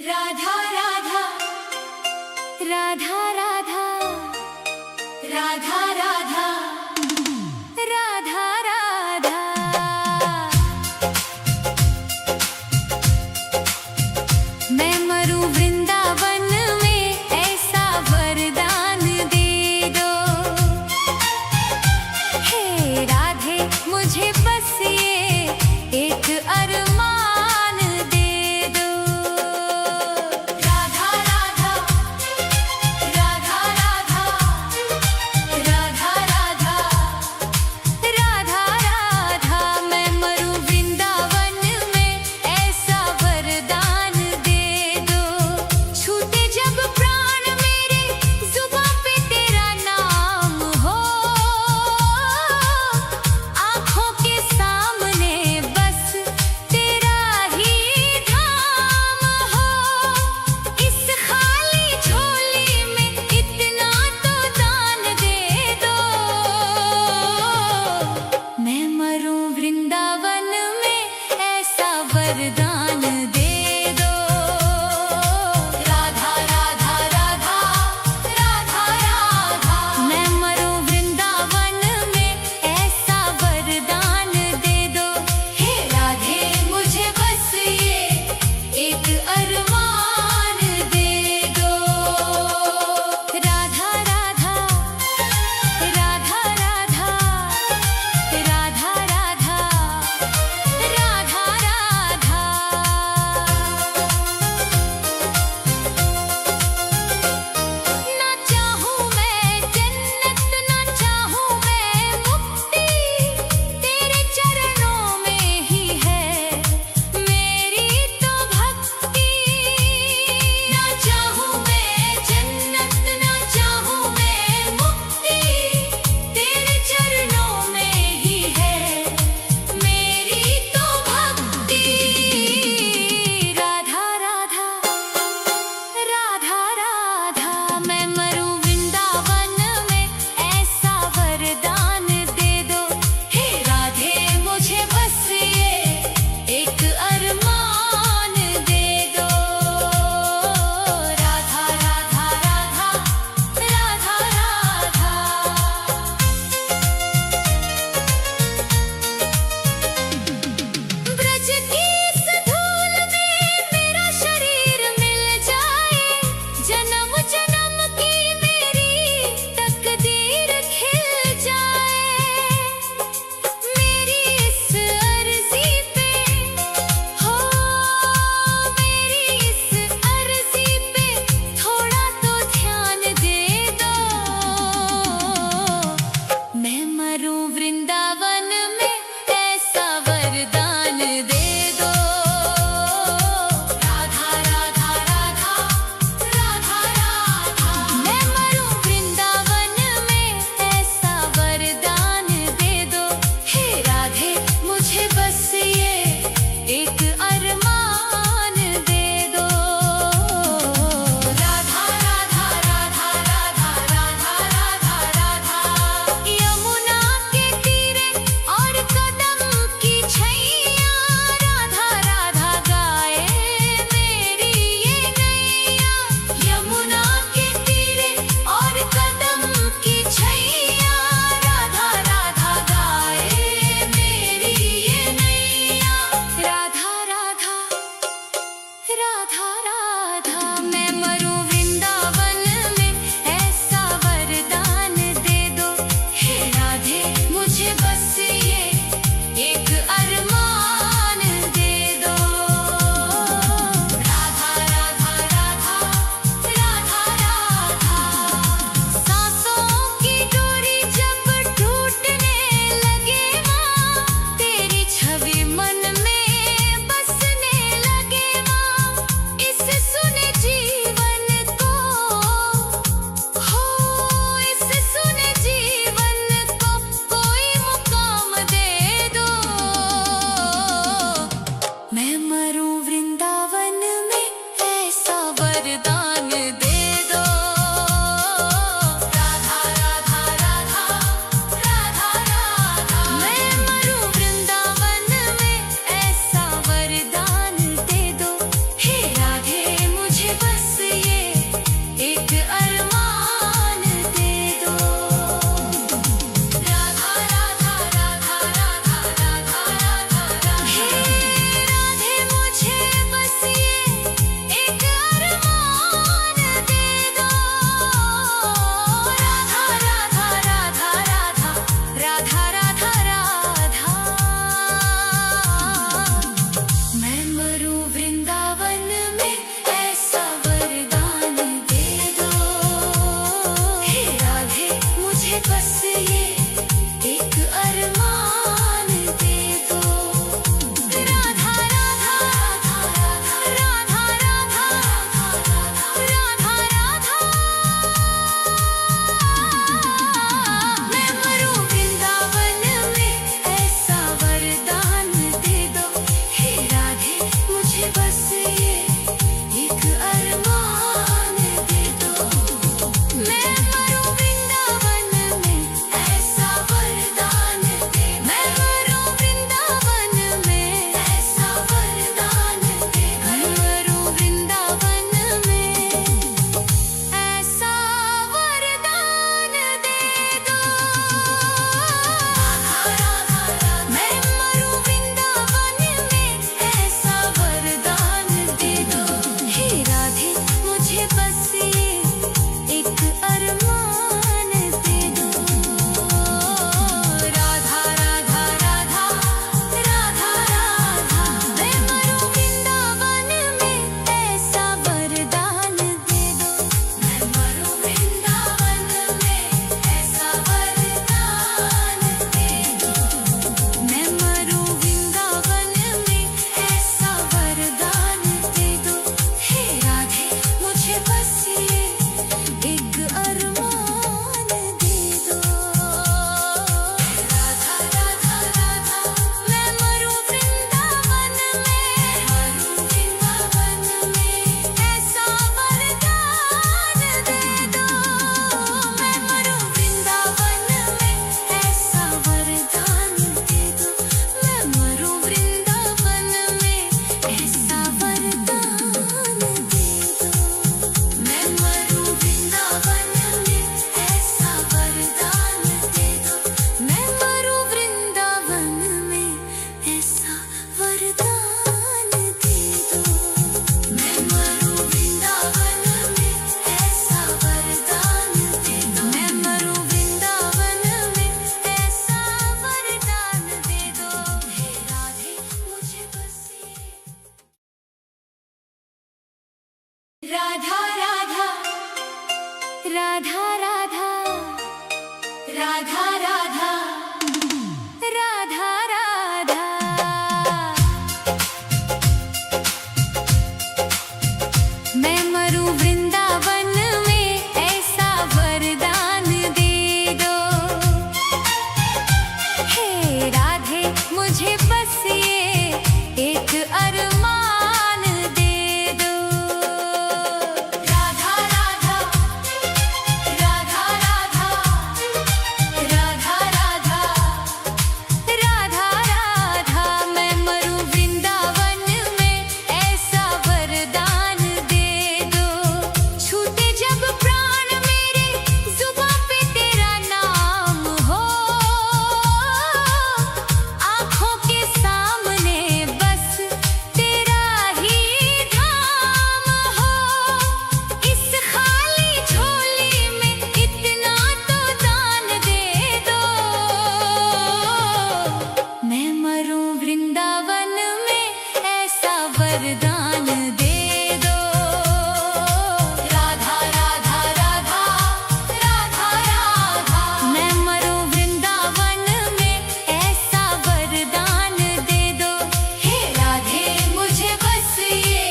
राधा राधा राधा राधा राधा राधा राधा राधा। मैं मरूं वृंदावन में ऐसा वरदान दे दो। हे राधे मुझे बस ये एक अरमान दे दो। राधा राधा राधा राधा राधा राधा राधा राधा। मैं मरूं वृंदावन में ऐसा वरदान दे दो। छूटे जब प्राण मेरे जुबां पे तेरा नाम हो। आँखों के सामने बस तेरा ही धाम हो। इस खाली झोली में इतना तो दान दे दो। मैं मरूं वृंदावन में ऐसा वरदान दे दो। राधा राधा राधा राधा राधा। मैं मरूं वृंदावन में ऐसा वरदान दे दो। हे राधे मुझे बस ये एक अरमान दे दो। राधा राधा राधा राधा राधा राधा राधा राधा। ना चाहूं मैं जन्नत ना चाहूं मैं मुक्ति। तेरे चरणों में ही है मेरी तो भक्ति। ना चाहूं मैं जन्नत ना चाहूं मैं मुक्ति। तेरे चरणों में ही है मेरी तो भक्ति। राधा राधा राधा राधा। मैं मरूं वृंदावन में ऐसा वरदान दे दो। हे राधे मुझे बस ये एक अरमान दे दो। राधा राधा राधा राधा राधा। ब्रज की इस धूल में मेरा शरीर मिल जाए। जन्म जन्म की मेरी तकदीर खिल जाए। मेरी इस अर्जी पे हो मेरी इस अर्जी पे थोड़ा तो ध्यान दे दो। मैं मरूं वृंदावन में ऐसा वरदान दे दो। राधा राधा राधा राधा राधा। मैं मरूं वृंदावन में ऐसा वरदान दे दो। हे राधे मुझे बस ये एक अरमान दे दो। राधा राधा राधा राधा राधा राधा राधा। यमुना के तीरे और कदम की छैया। राधा राधा गाए मेरी ये नैया। यमुना के तीरे और कदम की छैया। राधा राधा गाए मेरी ये नैया। राधा राधा राधा राधा। मैं मरूं वृंदावन में ऐसा वरदान दे दो। हे राधे मुझे बस ये एक अरमान दे दो। राधा राधा राधा राधा राधा। सांसों की डोरी जब टूटने लगे माँ। तेरी छवि मन में बसने लगे माँ। इस राधा राधा राधा राधा राधा राधा राधा राधा। मैं मरूं वृंदावन में ऐसा वरदान दे दो, हे राधे मुझे बस ये एक अरमान दे दो। राधा राधा राधा राधा राधा राधा राधा राधा। मैं मरूं वृंदावन में ऐसा वरदान दे दो, छूटे जब प्राण मेरे जुबां पे तेरा नाम हो, आँखों के सामने बस तेरा ही धाम हो। इस खाली झोली में इतना तो दान दे दो, मैं मरूं वृंदावन में ऐसा वरदान दे दो। राधा राधा राधा राधा राधा। मैं मरूं वृंदावन में ऐसा वरदान दे दो, हे राधे मुझे बस ये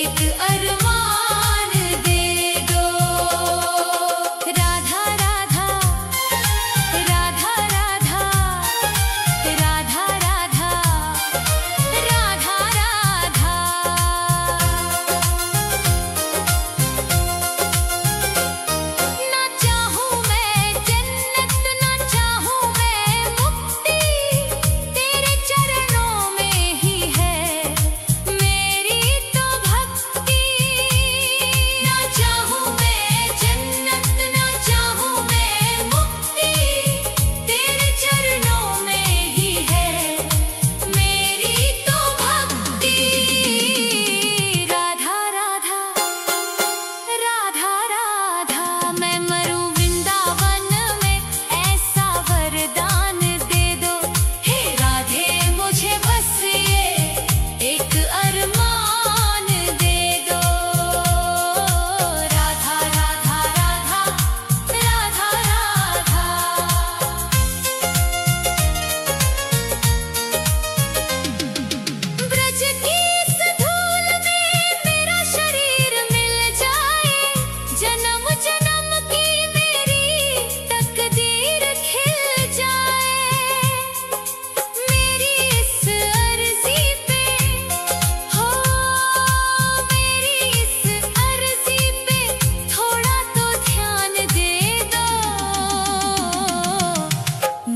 एक अरमान दे दो। राधा राधा राधा राधा राधा राधा राधा राधा। ना चाहूं मैं जन्नत ना चाहूं मैं मुक्ति, तेरे चरणों में ही है मेरी तो भक्ति। ना चाहूं मैं जन्नत ना चाहूं मैं मुक्ति, तेरे चरणों में ही है मेरी तो भक्ति। राधा राधा राधा राधा। मैं मरूं वृंदावन में ऐसा वरदान दे दो, हे राधे मुझे बस ये एक अरमान दे दो। राधा राधा राधा राधा राधा। ब्रज की इस धूल में मेरा शरीर मिल जाए, जन्म जन्म की मेरी तकदीर खिल जाए। मेरी इस अर्जी पे हो, मेरी इस अर्जी पे थोड़ा तो ध्यान दे दो,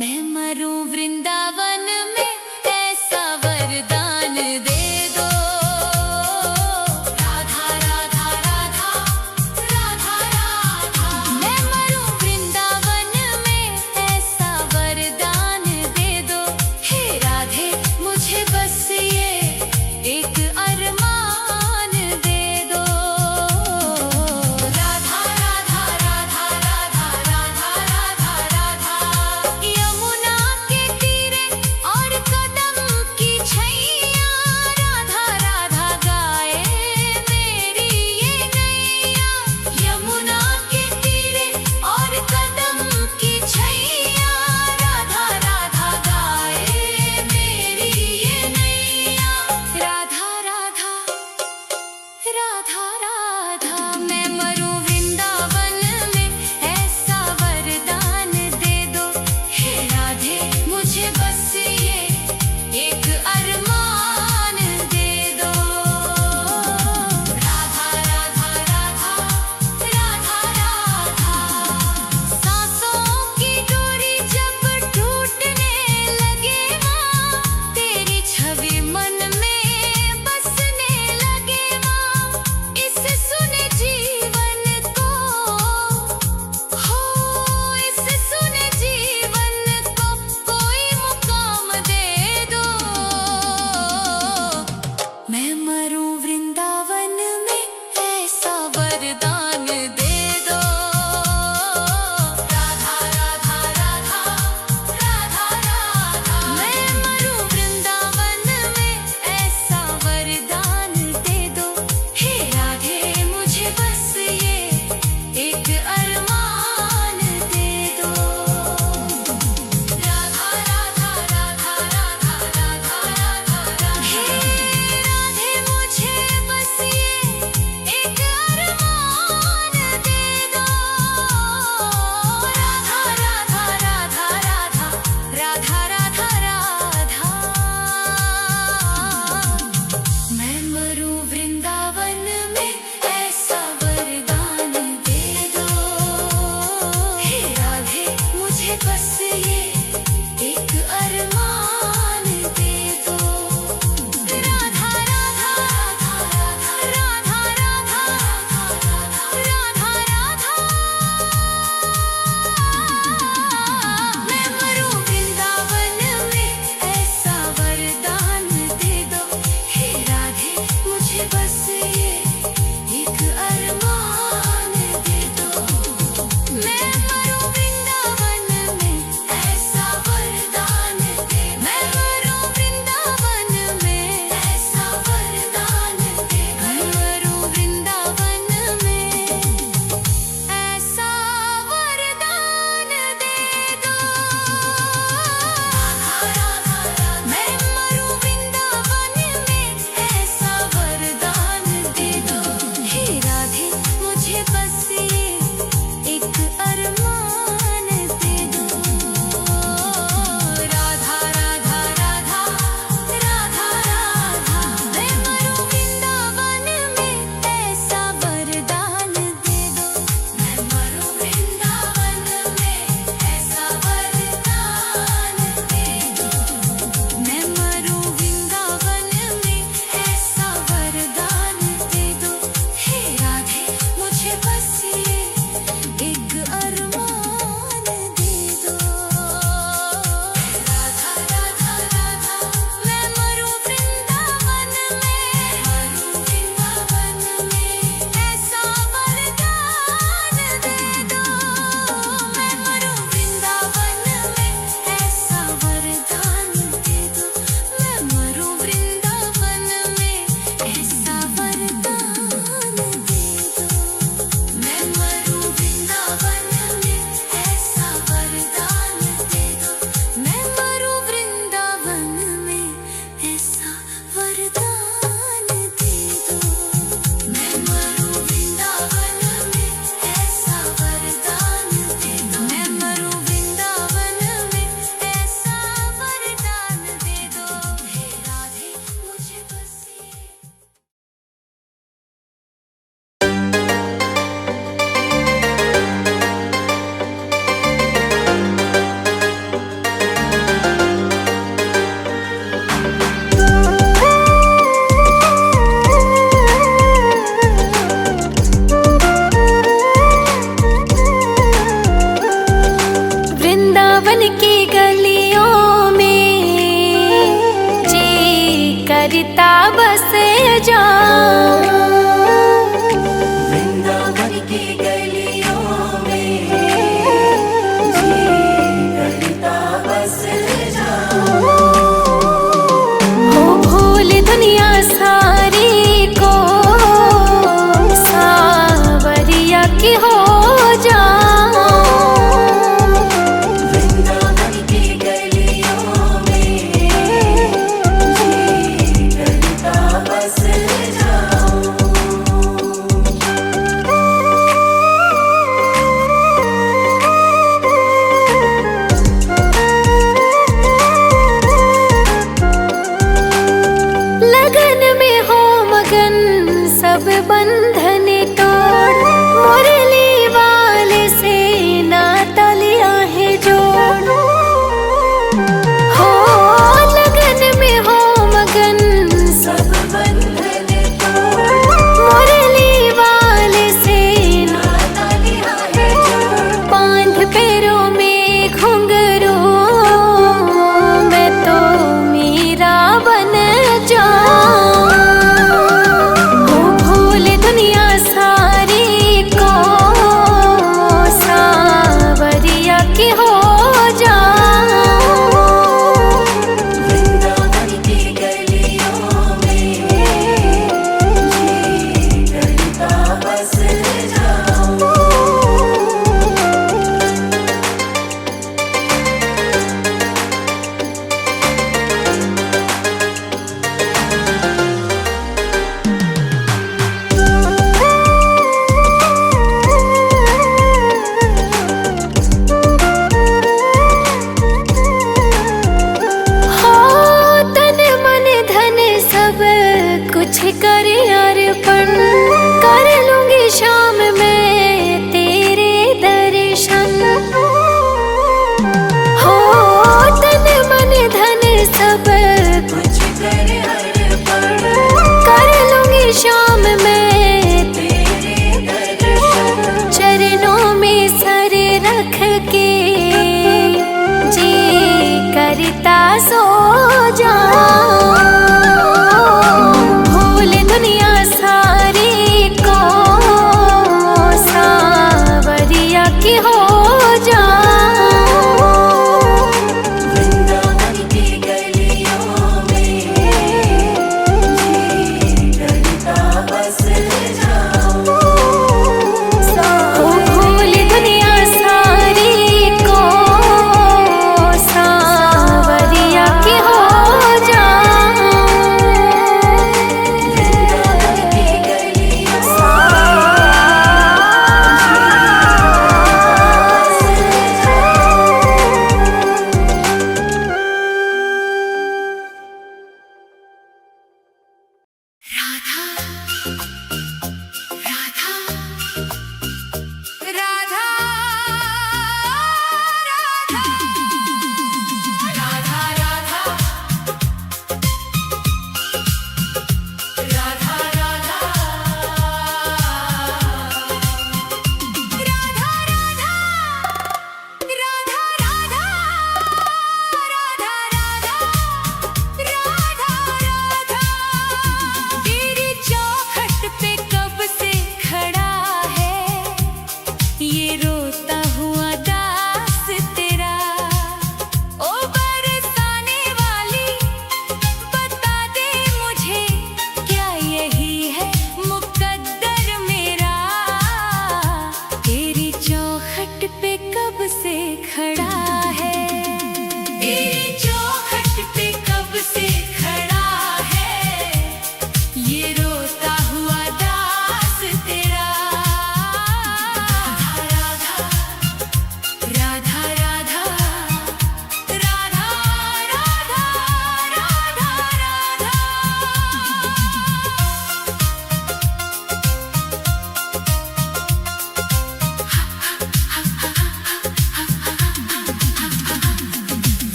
मैं मरूं वृंदावन में ऐसा वरदान दे दो। राधा राधा राधा राधा राधा। मैं मरूं वृंदावन में ऐसा वरदान दे दो, हे राधे मुझे बस ये एक अरमान दे दो। राधा राधा राधा राधा राधा राधा राधा। यमुना के तीरे और कदम की छैया, राधा राधा गाए मेरी ये नैया। यमुना के तीरे और कदम की छैया, राधा राधा गाए मेरी ये नैया। राधा राधा राधा राधा। मैं मरूं वृंदावन में ऐसा वरदान दे दो, हे राधे मुझे बस ये एक अरमान दे दो। राधा राधा राधा राधा राधा। सांसों की डोरी जब टूटने लगे माँ, तेरी छवि मन में बसने लगे माँ। इस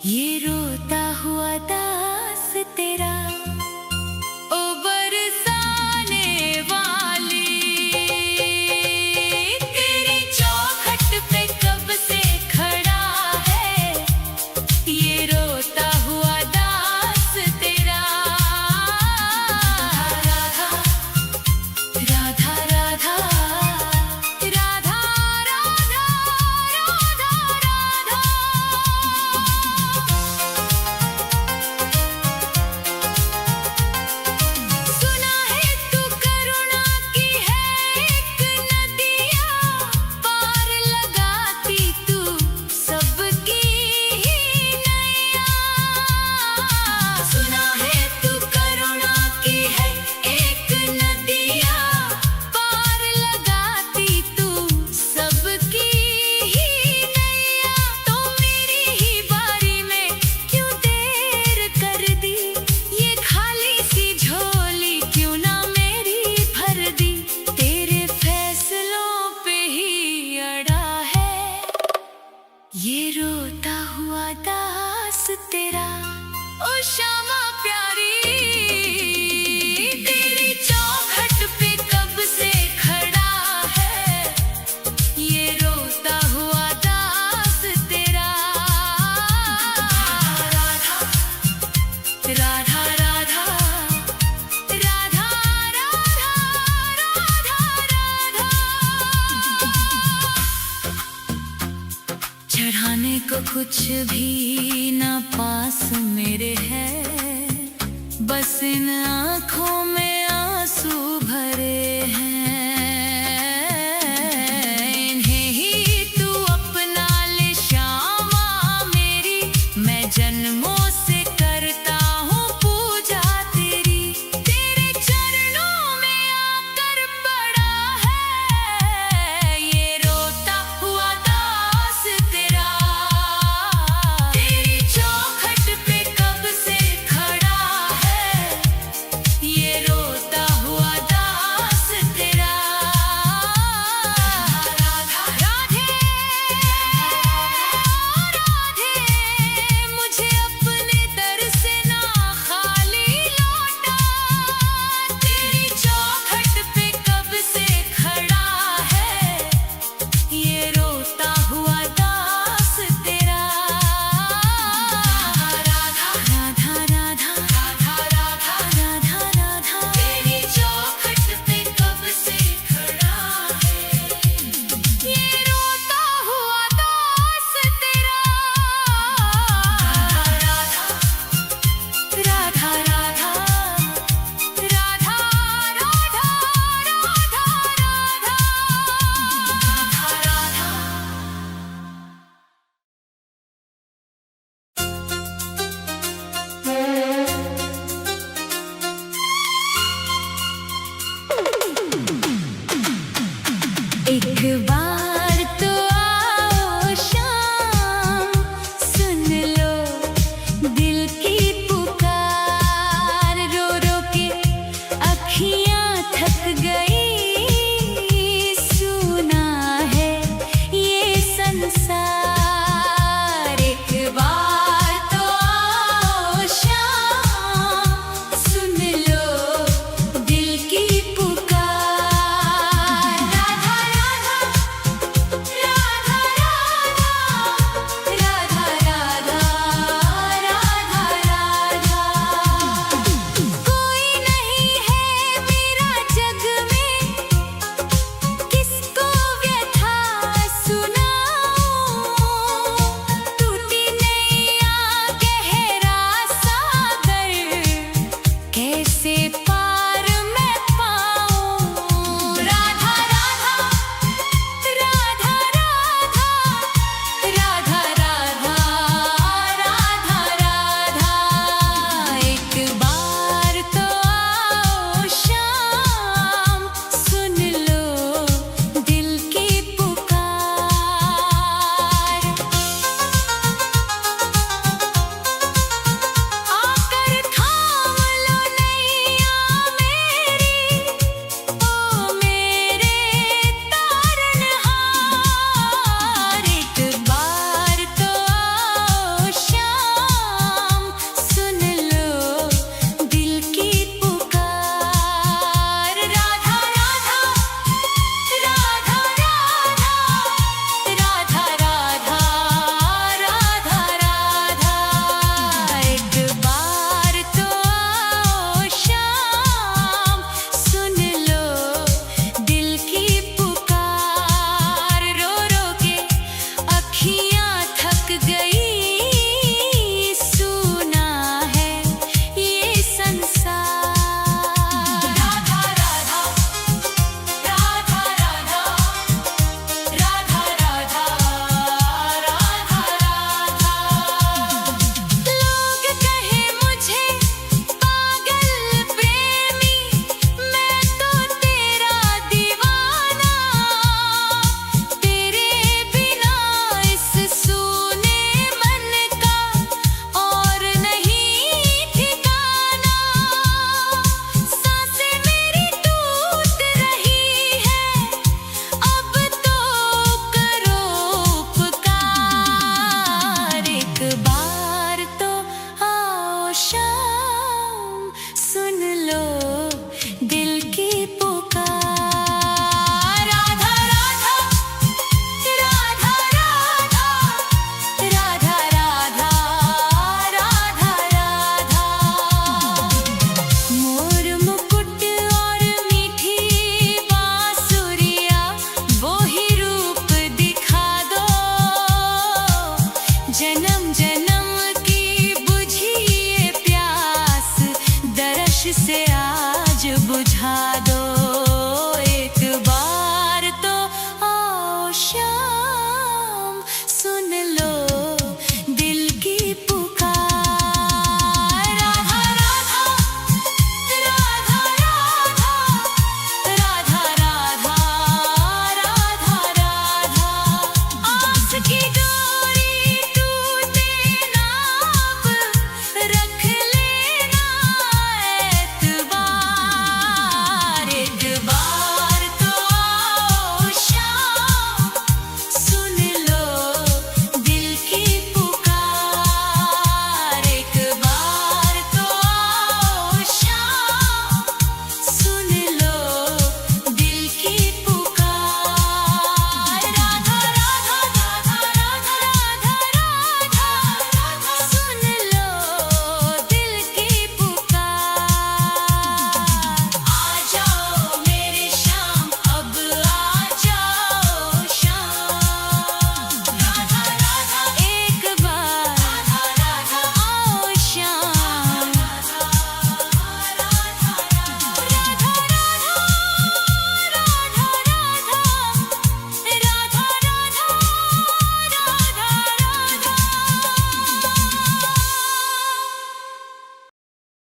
ये रोता हुआ दास तेरा, ओ बरसाने वाली, तेरी चौखट पे कब से खड़ा है ये रोता हुआ दास तेरा। राधा राधा राधा राधा राधा राधा राधा। सुना है तू करुणा की है एक नदिया, पार लगाती तू सबकी ही नैया। सुना है तू करुणा की है एक नदिया, पार लगाती तू सबकी ही नैया। तो मेरी ही बारी में क्यों देर कर दी, ये खाली सी झोली क्यों ना मेरी भर दी। तेरे फैसलों पे ही अड़ा है ये रोता हुआ दास तेरा। ओ श्यामा प्यारी, तेरी चौखट पे कब से खड़ा है ये रोता हुआ दास तेरा। राधा राधा राधा राधा राधा राधा। चढ़ाने को कुछ भी ना पास मेरे है, बस इन आँखों में